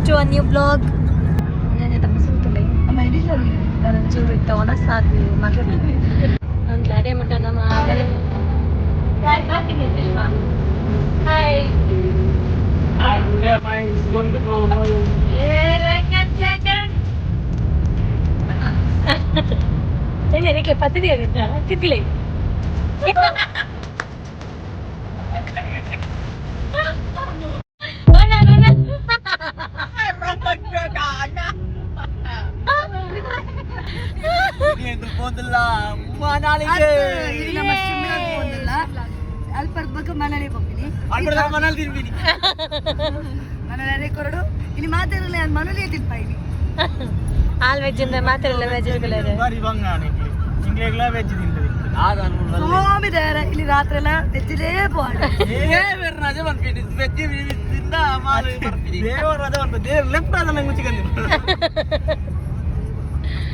to a new vlog. Yan tapos ito lang. May di sabi. Dalam curi tahu na saat makan. Nanti ada yang makan nama apa? Hai, mati ni Tisha. Hai. Udah main gontok mau. Jangan. Ini kayak pati dia gitu. Tipilih. ಇಲ್ಲಿ ನಮ್ಮ ಶಿಮ್ಲಾಗ್ ಹೋದಲ್ಲ ಅಲ್ಲಿ ಬರ್ಬೇಕು ಮನೇಲಿ ಹೋಗ್ತೀನಿ ಮನೇಲಿ ಕೊರಡು ಇಲ್ಲಿ ಮಾತಾಡಲ್ಲ ನಾನು ಮನೇಲಿ ತಿಂಪ ಇಲ್ಲಿ ಆಲ್ ವೆಜ್ ಅಂದ್ರೆ ಮಾತ್ರ ಇಲ್ಲ ವೆಜ್ ಸ್ವಾಮಿ ದೇವರ ಇಲ್ಲಿ ರಾತ್ರಿ ಎಲ್ಲ ವೆಜ್ಜೇ